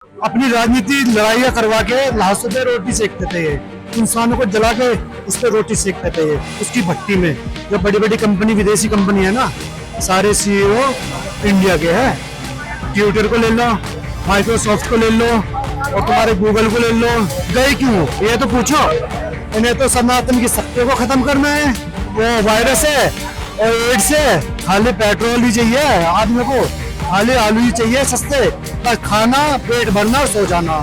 अपनी राजनीति लड़ाइयाँ करवा के लाशों पे रोटी सेकते थे ये, इंसानों को जला के उस पर रोटी सेकते थे ये उसकी भट्टी में। जो बड़ी बड़ी कंपनी, विदेशी कंपनी है ना, सारे सीईओ इंडिया के हैं। ट्विटर को ले लो, माइक्रोसॉफ्ट को ले लो और तुम्हारे गूगल को ले लो। गए क्यों ये तो पूछो। इन्हें तो सनातन की शक्ति को खत्म करना है। वो वायरस है और एड्स है, खाली पेट्रोल ही चाहिए आदमी को, खाली आलू ही चाहिए सस्ते, बस खाना, पेट भरना और सो जाना।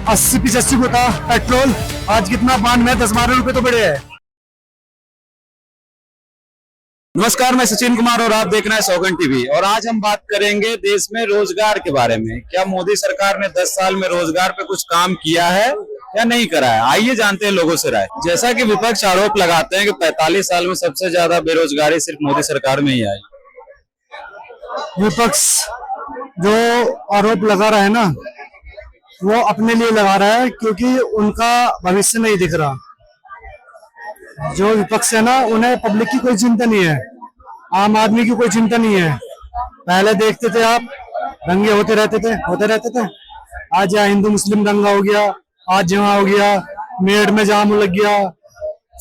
80-85 को था पेट्रोल, आज कितना 92-10-12 रुपए तो बढ़े है। नमस्कार, मैं सचिन कुमार और आप देख रहे हैं सौगंध टीवी। और आज हम बात करेंगे देश में रोजगार के बारे में। क्या मोदी सरकार ने 10 साल में रोजगार पे कुछ काम किया है या नहीं करा है? आइए जानते हैं लोगों से राय। जैसा कि विपक्ष आरोप लगाते हैं कि 45 साल में सबसे ज्यादा बेरोजगारी सिर्फ मोदी सरकार में ही आई। विपक्ष जो आरोप लगा रहा है ना, वो अपने लिए लगा रहा है क्योंकि उनका भविष्य नहीं दिख रहा। जो विपक्ष है ना, उन्हें पब्लिक की कोई चिंता नहीं है, आम आदमी की कोई चिंता नहीं है। पहले देखते थे आप, दंगे होते रहते थे। आज यहाँ हिंदू मुस्लिम दंगा हो गया, आज यहाँ हो गया, मेरठ में जाम लग गया,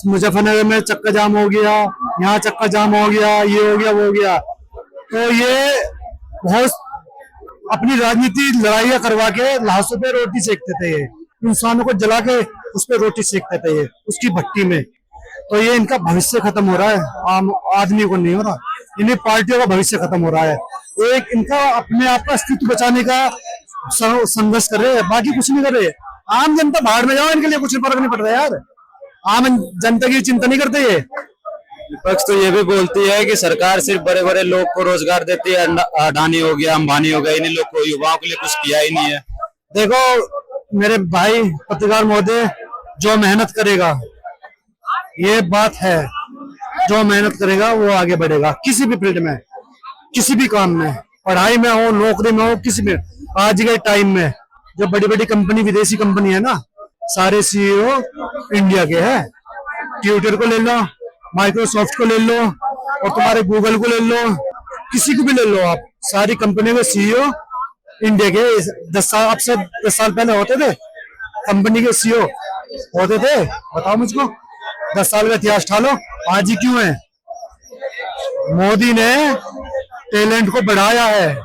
मुजफ्फरनगर में चक्का जाम हो गया, यहाँ चक्का जाम हो गया, ये हो गया वो हो गया। तो ये बहुत अपनी राजनीति लड़ाइयाँ करवा के लाशों पे रोटी सेकते थे ये, इंसानों को जला के उस पे रोटी सेकते थे ये उसकी भट्टी में। तो ये इनका भविष्य खत्म हो रहा है, आम आदमी को नहीं हो रहा, इन्हीं पार्टियों का भविष्य खत्म हो रहा है। एक इनका अपने आप का अस्तित्व बचाने का संघर्ष कर रहे हैं, बाकी कुछ नहीं कर रहे। आम जनता बाहर में जाओ, इनके लिए कुछ फर्क नहीं पड़ रहा यार। आम जनता की चिंता नहीं करते ये। विपक्ष तो ये भी बोलती है कि सरकार सिर्फ बड़े बड़े लोग को रोजगार देती है, अडानी हो गया, अंबानी हो गया, इन्हीं लोग को, युवाओं के लिए कुछ किया ही नहीं है। देखो मेरे भाई पत्रकार महोदय, जो मेहनत करेगा, ये बात है, जो मेहनत करेगा वो आगे बढ़ेगा, किसी भी फील्ड में, किसी भी काम में, पढ़ाई में हो, नौकरी में हो, किसी में। आज के टाइम में जो बड़ी बड़ी कंपनी, विदेशी कंपनी है ना, सारे सीईओ इंडिया के हैं। ट्विटर को ले लो, माइक्रोसॉफ्ट को ले लो और तुम्हारे गूगल को ले लो, किसी को भी ले लो आप, सारी कंपनियों के सीईओ इंडिया के। 10 साल, अब से 10 साल पहले होते थे कंपनी के सीईओ होते थे? बताओ मुझको, 10 साल का इतिहास ठालो, आज ही क्यों है? मोदी ने टैलेंट को बढ़ाया है।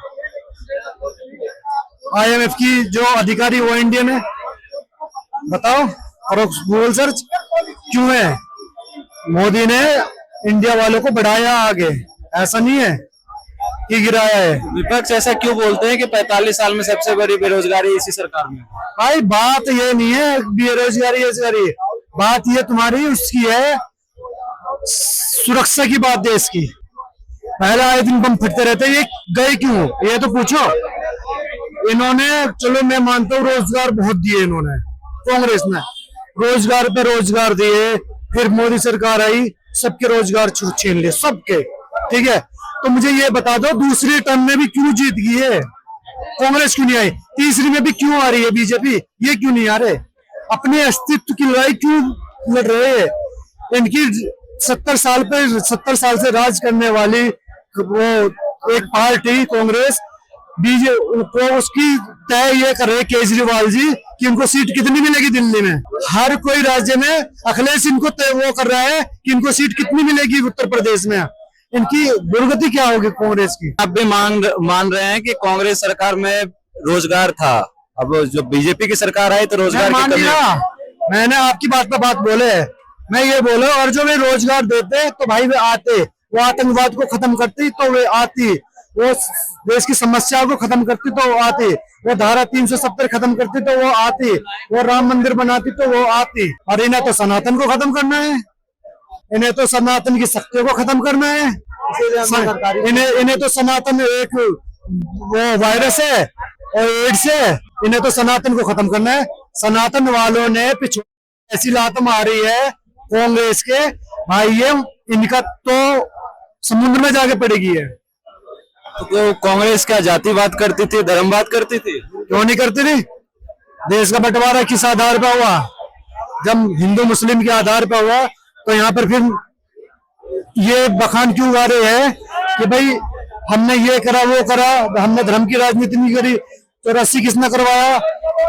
IMF की जो अधिकारी वो इंडियन है, बताओ, करो गूगल सर्च, क्यों है? मोदी ने इंडिया वालों को बढ़ाया आगे, ऐसा नहीं है कि गिराया है। विपक्ष ऐसा क्यों बोलते हैं कि 45 साल में सबसे बड़ी बेरोजगारी इसी सरकार में? भाई बात ये नहीं है बेरोजगारी, बात ये तुम्हारी उसकी है, सुरक्षा की बात देश की। पहले आए दिन बम फटते रहते, ये गए क्यों ये तो पूछो। इन्होंने, चलो मैं मानता हूँ, रोजगार बहुत दिए इन्होंने, कांग्रेस ने रोजगार पे रोजगार दिए, फिर मोदी सरकार आई, सबके रोजगार छीन लिए, सबके। ठीक है, तो मुझे ये बता दो, दूसरी टर्म में भी क्यों जीत गई है कांग्रेस, क्यों नहीं आई? तीसरी में भी क्यों आ रही है बीजेपी, ये क्यों नहीं आ रहे? अपने अस्तित्व की लड़ाई क्यों लड़ रहे हैं? इनकी 70 साल से राज करने वाली वो एक पार्टी कांग्रेस, बीजेपी, उसकी तय ये कर रहे केजरीवाल जी कि इनको सीट कितनी मिलेगी दिल्ली में। हर कोई राज्य में अखिलेश इनको तय वो कर रहा है कि इनको सीट कितनी मिलेगी उत्तर प्रदेश में। इनकी दुर्गति क्या होगी कांग्रेस की? आप भी मान रहे हैं कि कांग्रेस सरकार में रोजगार था, अब जो बीजेपी की सरकार आई तो रोजगार की कमी। मैंने आपकी बात पर बात बोले, मैं ये बोला, और जो वे रोजगार देते तो भाई वे आते, वो आतंकवाद को खत्म करती तो वे आती, वो देश की समस्याओं को खत्म करती तो वो आती, वो धारा 370 खत्म करती तो वो आती, वो राम मंदिर बनाती तो वो आती। और इन्हें तो सनातन को खत्म करना है, इन्हें तो सनातन की शक्ति को खत्म करना है। इन्हें तो सनातन एक वो वायरस है और एड्स है, इन्हें तो सनातन को खत्म करना है। सनातन वालों ने पिछले ऐसी लात मारी है कांग्रेस के, भाई ये इनका तो समुद्र में जाके पड़ेगी है। तो कांग्रेस क्या जातिवाद करती थी, धर्मवाद करती थी? क्यों नहीं करती थी? देश का बंटवारा किस आधार पर हुआ? जब हिंदू मुस्लिम के आधार पर हुआ, तो यहाँ पर फिर ये बखान क्यों गा रहे हैं कि भाई हमने ये करा वो करा, हमने धर्म की राजनीति नहीं करी। 84 किसने करवाया?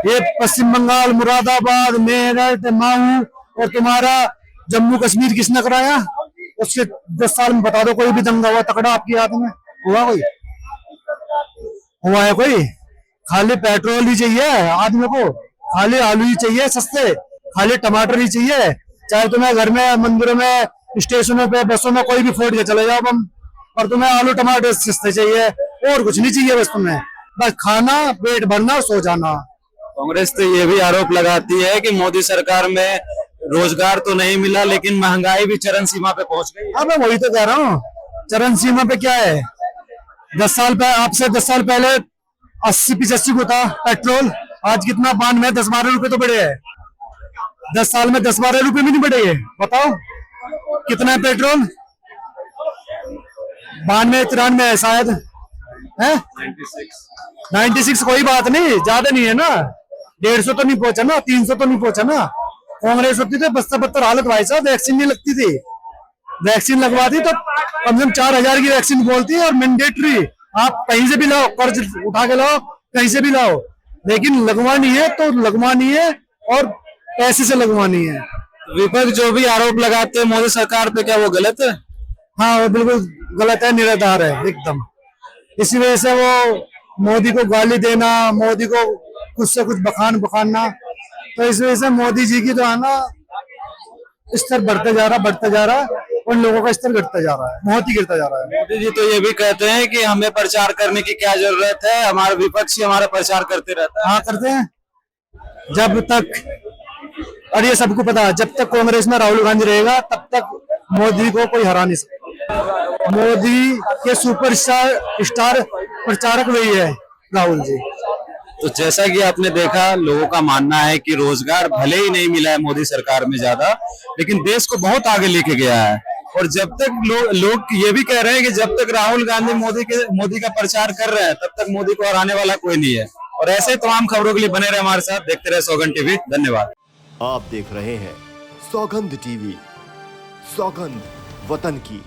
ये पश्चिम बंगाल, मुरादाबाद, मेरठ, माऊ और तुम्हारा जम्मू कश्मीर किसने कराया? उसके 10 साल में बता दो कोई भी दंगा हुआ तकड़ा आपकी याद में हुआ? कोई हुआ है? कोई? खाली पेट्रोल ही चाहिए आदमी को, खाली आलू ही चाहिए सस्ते, खाली टमाटर ही चाहिए, चाहे तुम्हें घर में, मंदिरों में, स्टेशनों पे, बसों में कोई भी फोड़ के चले जाओ बम, और तुम्हें आलू टमाटर सस्ते चाहिए, और कुछ नहीं चाहिए बस तुम्हें, बस खाना, पेट भरना और सो जाना। कांग्रेस तो ये भी आरोप लगाती है कि मोदी सरकार में रोजगार तो नहीं मिला, लेकिन महंगाई भी चरम सीमा पे पहुंच गई है। हाँ, मैं वही तो कह रहा हूँ, चरम सीमा पे क्या है? 10 साल पहले, आपसे 10 साल पहले 80-85 को था पेट्रोल, आज कितना? 92, 10-12 रुपए तो बढ़े हैं। 10 साल में 10-12 रुपए भी नहीं बढ़े हैं। बताओ कितना है पेट्रोल? 92-93 है शायद, है 96। कोई बात नहीं, ज्यादा नहीं है ना, 150 तो नहीं पहुंचा ना, 300 तो नहीं पहुंचा ना। कांग्रेस होती तो बदतर हालत भाई साहब, वैक्सीन नहीं लगती थी, वैक्सीन लगवाती तो कम से कम 4000 की वैक्सीन बोलती है, और मैंडेटरी, आप कहीं से भी लाओ, कर्ज उठा के लाओ, कहीं से भी लाओ, लेकिन लगवानी है तो लगवानी है, और पैसे से लगवानी है। विपक्ष जो भी आरोप लगाते हैं मोदी सरकार पे, क्या वो गलत है? हाँ, वो बिल्कुल गलत है, निराधार है एकदम। इसी वजह से वो मोदी को गाली देना, मोदी को कुछ से कुछ बखानना, तो इस वजह से मोदी जी की जो है ना स्तर बढ़ते जा रहा, उन लोगों का स्तर घटता जा रहा है, बहुत ही गिरता जा रहा है। मोदी जी तो ये भी कहते हैं कि हमें प्रचार करने की क्या जरूरत है, हमारा विपक्ष ही हमारा प्रचार करते रहता है। हाँ, करते हैं, जब तक, और ये सबको पता है, जब तक कांग्रेस में राहुल गांधी रहेगा तब तक मोदी को कोई हरा नहीं सकता। मोदी के सुपरस्टार प्रचारक वही है, राहुल जी। तो जैसा कि आपने देखा, लोगों का मानना है कि रोजगार भले ही नहीं मिला है मोदी सरकार में ज्यादा, लेकिन देश को बहुत आगे लेके गया है। और जब तक लोग ये भी कह रहे हैं कि जब तक राहुल गांधी मोदी का प्रचार कर रहे हैं, तब तक मोदी को हराने वाला कोई नहीं है। और ऐसे तमाम खबरों के लिए बने रहे हमारे साथ, देखते रहे सौगंध टीवी। धन्यवाद। आप देख रहे हैं सौगंध टीवी, सौगंध वतन की।